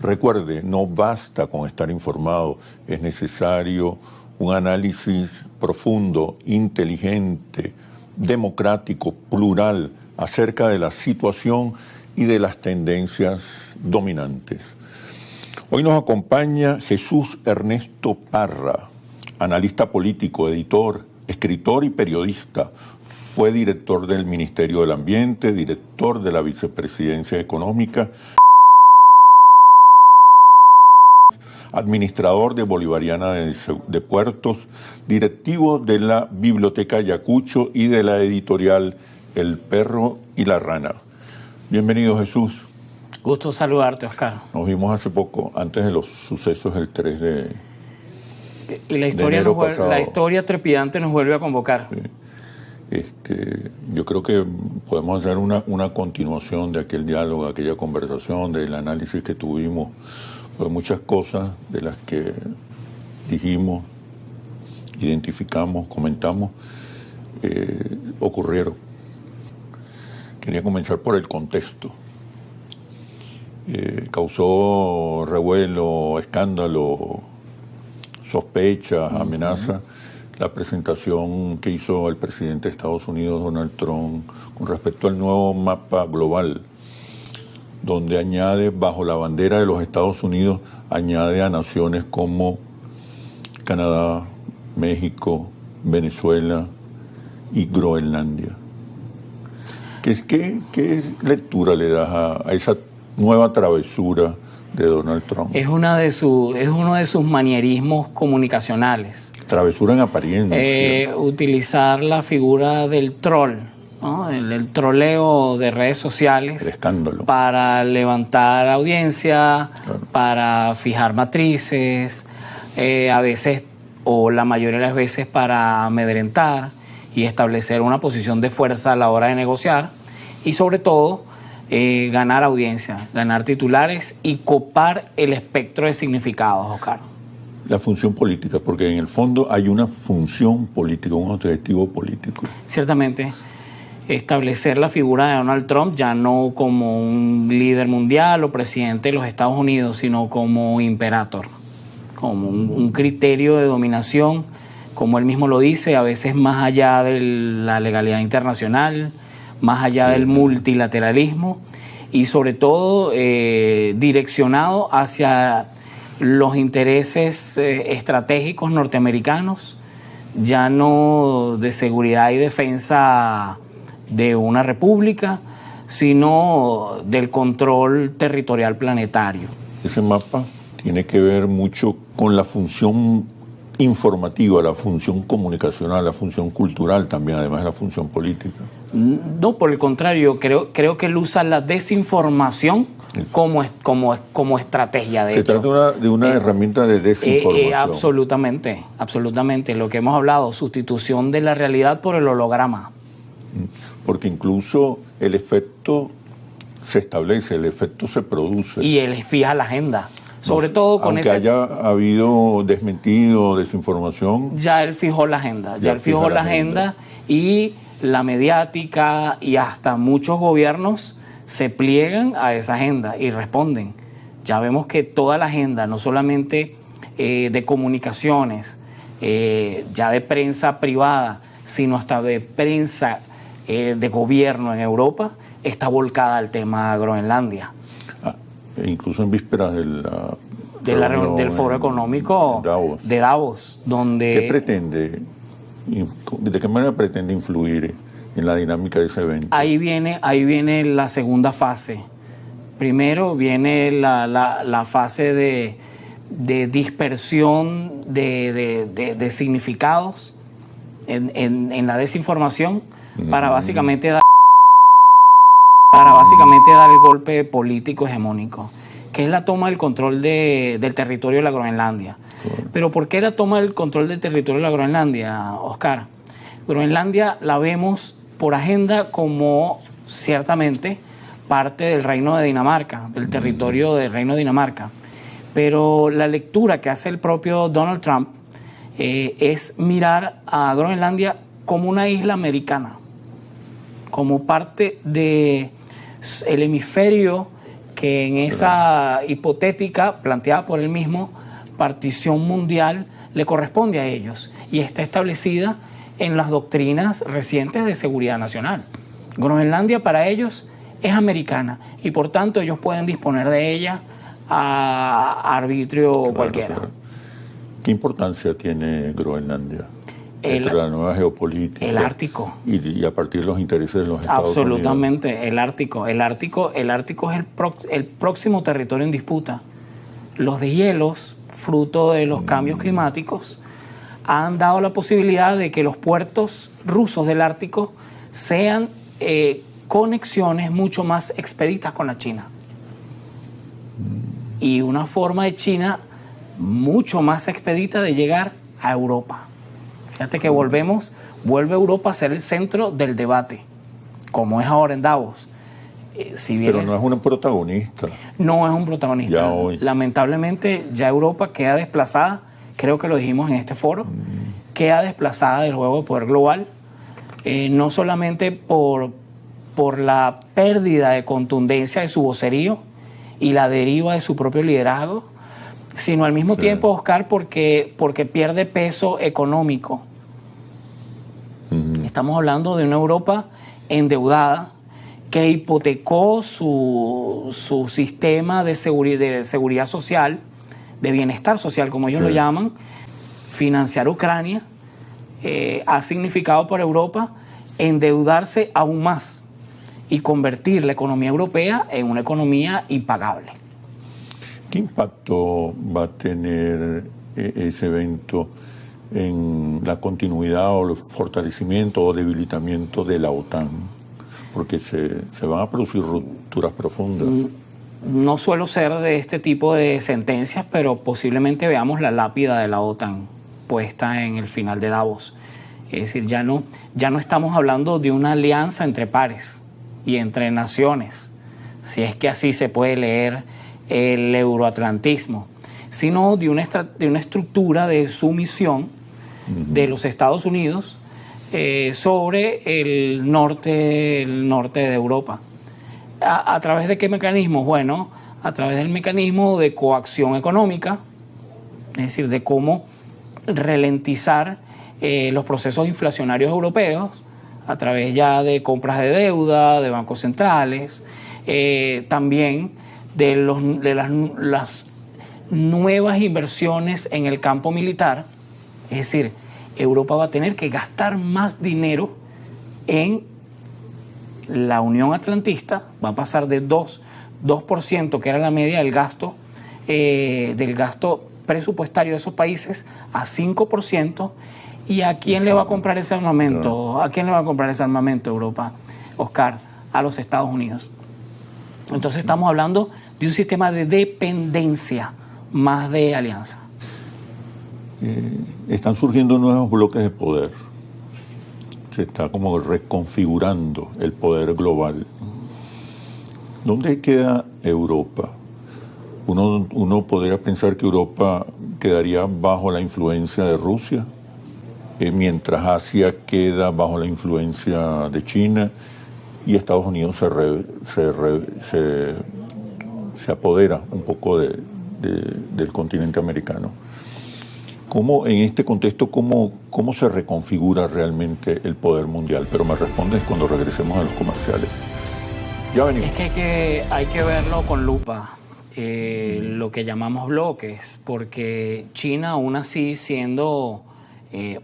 Recuerde, no basta con estar informado, es necesario un análisis profundo, inteligente, democrático, plural, acerca de la situación y de las tendencias dominantes. Hoy nos acompaña Jesús Ernesto Parra, analista político, editor, escritor y periodista. Fue director del Ministerio del Ambiente, director de la Vicepresidencia Económica, administrador de Bolivariana de Puertos, directivo de la Biblioteca Ayacucho y de la editorial El Perro y la Rana. Bienvenido, Jesús. Gusto saludarte, Oscar. Nos vimos hace poco, antes de los sucesos del 3 de Y la historia trepidante nos vuelve a convocar. Sí. Yo creo que podemos hacer una continuación de aquel diálogo, de aquella conversación, del análisis que tuvimos. Muchas cosas de las que dijimos, identificamos, comentamos, ocurrieron. Quería comenzar por el contexto. Causó revuelo, escándalo, sospecha, amenaza la presentación que hizo el presidente de Estados Unidos, Donald Trump, con respecto al nuevo mapa global, donde añade, bajo la bandera de los Estados Unidos, añade a naciones como Canadá, México, Venezuela y Groenlandia. ¿Qué lectura le das a esa nueva travesura de Donald Trump? Es uno de sus manierismos comunicacionales. Travesura en apariencia. Utilizar la figura del troll, ¿no? El troleo de redes sociales. El escándalo. Para levantar audiencia, claro, para fijar matrices, a veces, o la mayoría de las veces, para amedrentar y establecer una posición de fuerza a la hora de negociar, y sobre todo ganar audiencia, ganar titulares y copar el espectro de significados, Oscar. La función política, porque en el fondo hay una función política, un objetivo político. Ciertamente, establecer la figura de Donald Trump ya no como un líder mundial o presidente de los Estados Unidos, sino como imperator, como un criterio de dominación, como él mismo lo dice, a veces más allá de la legalidad internacional, más allá del multilateralismo, y sobre todo direccionado hacia los intereses estratégicos norteamericanos, ya no de seguridad y defensa de una república, sino del control territorial planetario. Ese mapa tiene que ver mucho con la función informativa, la función comunicacional, la función cultural también, además de la función política. No, por el contrario, creo que él usa la desinformación como estrategia, de hecho. Se trata de una herramienta de desinformación. Absolutamente, absolutamente. Lo que hemos hablado, sustitución de la realidad por el holograma. Porque incluso el efecto se establece, el efecto se produce. Y él fija la agenda. Sobre todo con aunque haya habido desmentido, desinformación. Ya él fijó la agenda, ya él fijó la agenda, y la mediática y hasta muchos gobiernos se pliegan a esa agenda y responden. Ya vemos que toda la agenda, no solamente de comunicaciones, ya de prensa privada, sino hasta de prensa de gobierno en Europa, está volcada al tema Groenlandia. Incluso en vísperas del foro económico de Davos, donde... ¿Qué pretende? ¿De qué manera pretende influir en la dinámica de ese evento? Ahí viene la segunda fase. Primero viene la fase de dispersión de significados en la desinformación para básicamente dar el golpe político hegemónico, que es la toma del control del territorio de la Groenlandia. Bueno. Pero ¿por qué la toma del control del territorio de la Groenlandia, Oscar? Groenlandia la vemos por agenda como ciertamente parte del Reino de Dinamarca, del territorio del Reino de Dinamarca. Pero la lectura que hace el propio Donald Trump es mirar a Groenlandia como una isla americana, como parte del hemisferio que en esa hipotética, planteada por él mismo, partición mundial le corresponde a ellos y está establecida en las doctrinas recientes de seguridad nacional. Groenlandia para ellos es americana y por tanto ellos pueden disponer de ella a arbitrio cualquiera. Claro. ¿Qué importancia tiene Groenlandia? El, la nueva geopolítica. El Ártico. Y a partir de los intereses de los Estados Absolutamente, Unidos. el Ártico. El Ártico es el próximo territorio en disputa. Los deshielos, fruto de los cambios climáticos, han dado la posibilidad de que los puertos rusos del Ártico sean conexiones mucho más expeditas con la China. Y una forma de China mucho más expedita de llegar a Europa. Fíjate que vuelve Europa a ser el centro del debate, como es ahora en Davos. Pero no es un protagonista. No es un protagonista. Ya hoy. Lamentablemente ya Europa queda desplazada, creo que lo dijimos en este foro, queda desplazada del juego de poder global, no solamente por la pérdida de contundencia de su vocerío y la deriva de su propio liderazgo, sino al mismo tiempo, Oscar, porque pierde peso económico. Estamos hablando de una Europa endeudada que hipotecó su sistema de seguridad social, de bienestar social, como ellos lo llaman. Financiar Ucrania ha significado para Europa endeudarse aún más y convertir la economía europea en una economía impagable. ¿Qué impacto va a tener ese evento en la continuidad o el fortalecimiento o debilitamiento de la OTAN? Porque se van a producir rupturas profundas. No suelo ser de este tipo de sentencias, pero posiblemente veamos la lápida de la OTAN puesta en el final de Davos. Es decir, ya no estamos hablando de una alianza entre pares y entre naciones, si es que así se puede leer el euroatlantismo, sino de una estructura de sumisión de los Estados Unidos sobre el norte de Europa. ¿A través de qué mecanismos? Bueno, a través del mecanismo de coacción económica, es decir, de cómo ralentizar los procesos inflacionarios europeos a través ya de compras de deuda, de bancos centrales, también de las nuevas inversiones en el campo militar. Es decir, Europa va a tener que gastar más dinero en la Unión Atlantista, va a pasar de 2%, que era la media del gasto presupuestario de esos países, a 5%. ¿Y a quién le va a comprar ese armamento? ¿A quién le va a comprar ese armamento Europa, Oscar? A los Estados Unidos. Entonces estamos hablando de un sistema de dependencia más de alianza. Están surgiendo nuevos bloques de poder. Se está como reconfigurando el poder global. ¿Dónde queda Europa? Uno podría pensar que Europa quedaría bajo la influencia de Rusia, mientras Asia queda bajo la influencia de China y Estados Unidos se apodera un poco del continente americano. ¿Cómo, en este contexto, cómo se reconfigura realmente el poder mundial? Pero me respondes cuando regresemos a los comerciales. Ya venimos. Es que hay que verlo con lupa, lo que llamamos bloques, porque China, aún así siendo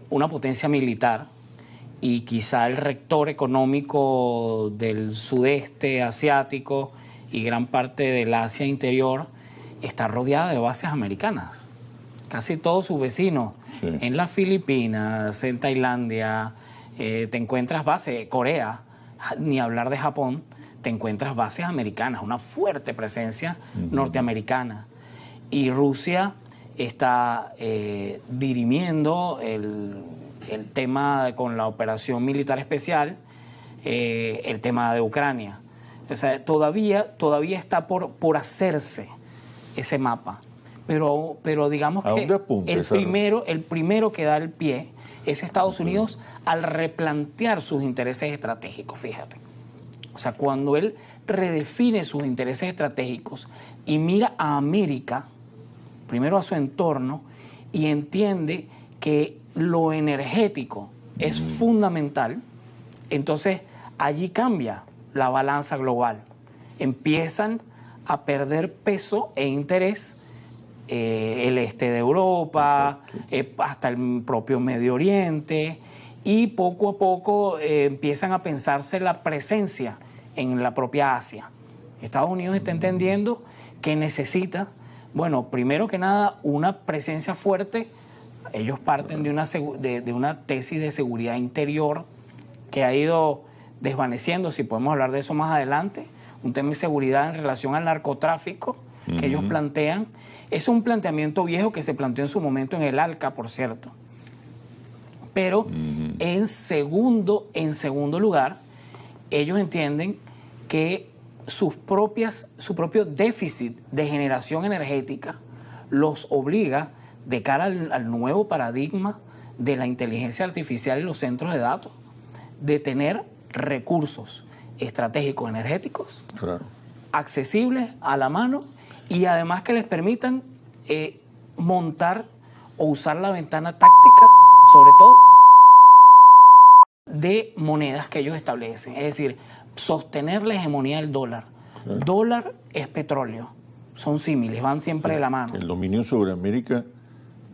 una potencia militar y quizá el rector económico del sudeste asiático y gran parte del Asia interior, está rodeada de bases americanas. Casi todos sus vecinos, en las Filipinas, en Tailandia, te encuentras bases, Corea, ni hablar de Japón, te encuentras bases americanas, una fuerte presencia norteamericana. Y Rusia está dirimiendo el tema con la operación militar especial, el tema de Ucrania. O sea, todavía está por hacerse ese mapa. Pero digamos que el primero que da el pie es Estados Unidos al replantear sus intereses estratégicos, fíjate. O sea, cuando él redefine sus intereses estratégicos y mira a América, primero a su entorno, y entiende que lo energético es fundamental, entonces allí cambia la balanza global. Empiezan a perder peso e interés el este de Europa, hasta el propio Medio Oriente, y poco a poco empiezan a pensarse la presencia en la propia Asia. Estados Unidos está entendiendo que necesita, bueno, primero que nada, una presencia fuerte. Ellos parten de una tesis de seguridad interior que ha ido desvaneciendo, si podemos hablar de eso más adelante, un tema de seguridad en relación al narcotráfico que ellos plantean. Es un planteamiento viejo que se planteó en su momento en el ALCA, por cierto. Pero en segundo lugar, ellos entienden que su propio déficit de generación energética los obliga, de cara al nuevo paradigma de la inteligencia artificial y los centros de datos, de tener recursos estratégicos energéticos, claro, accesibles a la mano, y además que les permitan montar o usar la ventana táctica, sobre todo, de monedas que ellos establecen. Es decir, sostener la hegemonía del dólar. Claro. Dólar es petróleo. Son símiles, van siempre de la mano. El dominio sobre América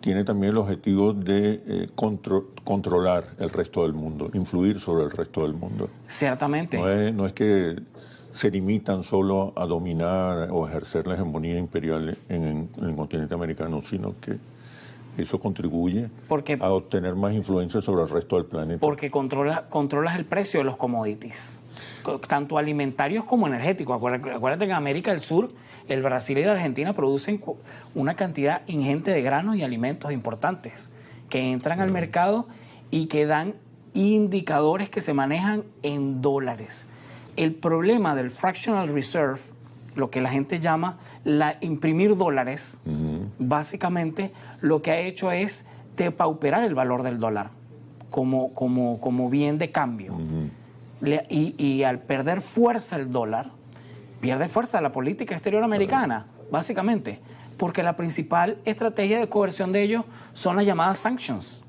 tiene también el objetivo de controlar el resto del mundo, influir sobre el resto del mundo. Ciertamente. No es que se limitan solo a dominar o ejercer la hegemonía imperial en el continente americano, sino que eso contribuye a obtener más influencia sobre el resto del planeta. Porque controlas el precio de los commodities, tanto alimentarios como energéticos. Acuérdate que en América del Sur, el Brasil y la Argentina producen una cantidad ingente de granos y alimentos importantes que entran al mercado y que dan indicadores que se manejan en dólares. El problema del fractional reserve, lo que la gente llama imprimir dólares, básicamente lo que ha hecho es depauperar el valor del dólar como bien de cambio. Y al perder fuerza el dólar, pierde fuerza la política exterior americana, básicamente, porque la principal estrategia de coerción de ellos son las llamadas sanctions.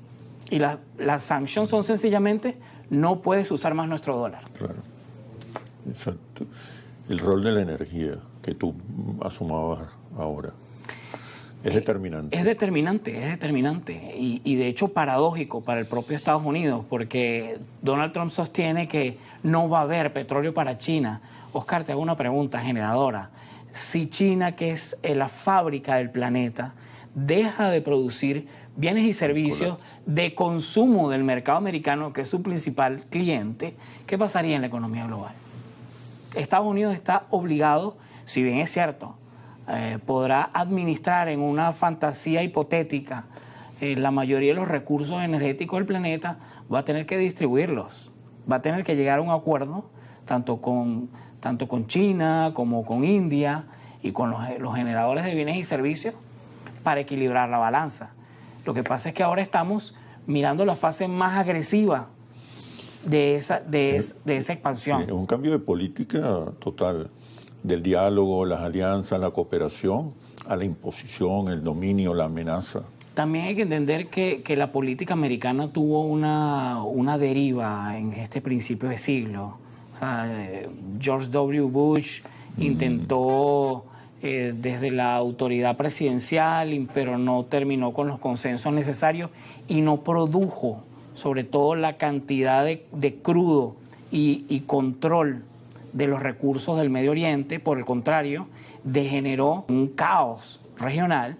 Y las sanctions son sencillamente: no puedes usar más nuestro dólar. Claro, exacto. El rol de la energía que tú asumabas ahora es determinante. Es determinante. Y de hecho paradójico para el propio Estados Unidos, porque Donald Trump sostiene que no va a haber petróleo para China. Oscar, te hago una pregunta generadora. Si China, que es la fábrica del planeta, deja de producir bienes y servicios de consumo del mercado americano, que es su principal cliente, ¿qué pasaría en la economía global? Estados Unidos está obligado, si bien es cierto, podrá administrar en una fantasía hipotética la mayoría de los recursos energéticos del planeta, va a tener que distribuirlos, va a tener que llegar a un acuerdo tanto con China como con India y con los generadores de bienes y servicios para equilibrar la balanza. Lo que pasa es que ahora estamos mirando la fase más agresiva de esa expansión. Sí, un cambio de política total, del diálogo, las alianzas, la cooperación, a la imposición, el dominio, la amenaza. También hay que entender que la política americana tuvo una deriva en este principio de siglo. O sea, George W. Bush intentó desde la autoridad presidencial, pero no terminó con los consensos necesarios y no produjo, sobre todo, la cantidad de crudo y control de los recursos del Medio Oriente. Por el contrario, degeneró un caos regional,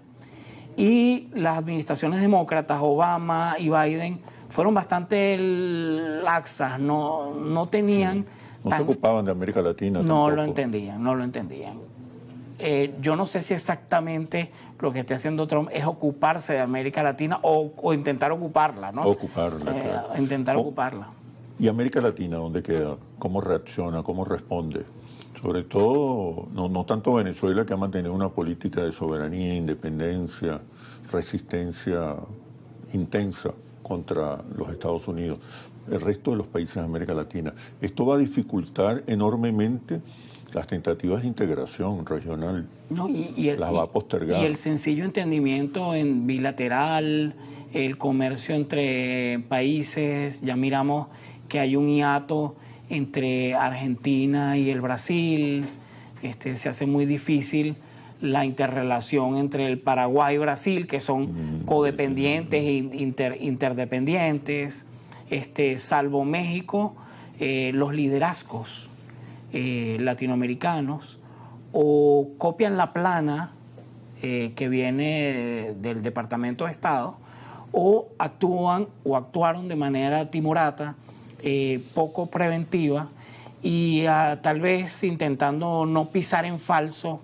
y las administraciones demócratas, Obama y Biden, fueron bastante laxas, no tenían... No se ocupaban de América Latina no tampoco. lo entendían. Yo no sé si exactamente lo que esté haciendo Trump es ocuparse de América Latina o intentar ocuparla, ¿no? Claro. Intentar ocuparla. ¿Y América Latina dónde queda? ¿Cómo reacciona? ¿Cómo responde? Sobre todo, no tanto Venezuela, que ha mantenido una política de soberanía, independencia, resistencia intensa contra los Estados Unidos. El resto de los países de América Latina. Esto va a dificultar enormemente las tentativas de integración regional No, las va a postergar. Y el sencillo entendimiento en bilateral, el comercio entre países, ya miramos que hay un hiato entre Argentina y el Brasil, se hace muy difícil la interrelación entre el Paraguay y Brasil, que son codependientes e interdependientes, salvo México, los liderazgos latinoamericanos o copian la plana que viene del Departamento de Estado o actuaron de manera timorata, poco preventiva y tal vez intentando no pisar en falso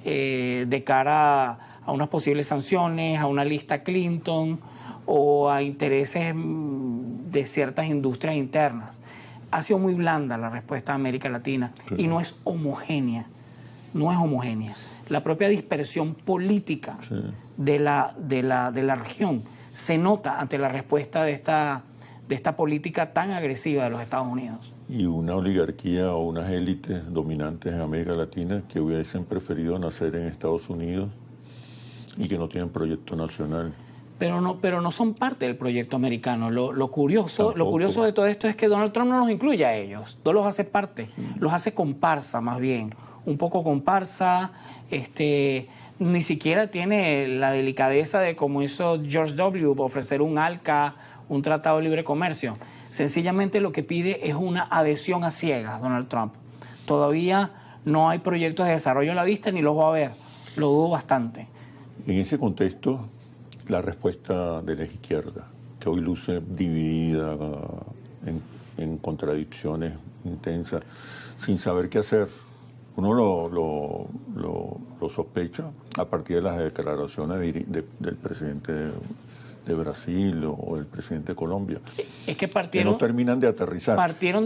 de cara a unas posibles sanciones, a una lista Clinton o a intereses de ciertas industrias internas. Ha sido muy blanda la respuesta de América Latina y no es homogénea. No es homogénea. La propia dispersión política de la región se nota ante la respuesta de esta política tan agresiva de los Estados Unidos. Y una oligarquía o unas élites dominantes en América Latina que hubiesen preferido nacer en Estados Unidos y que no tienen proyecto nacional. Pero no son parte del proyecto americano. Lo curioso de todo esto es que Donald Trump no los incluye a ellos, no los hace parte, los hace comparsa más bien, un poco comparsa, ni siquiera tiene la delicadeza de como hizo George W. ofrecer un ALCA, un tratado de libre comercio. Sencillamente lo que pide es una adhesión a ciegas, Donald Trump. Todavía no hay proyectos de desarrollo a la vista ni los va a ver, lo dudo bastante. En ese contexto, la respuesta de la izquierda, que hoy luce dividida en contradicciones intensas, sin saber qué hacer. Uno lo sospecha a partir de las declaraciones del presidente de Brasil o del presidente de Colombia. Es que no terminan de aterrizar. Partieron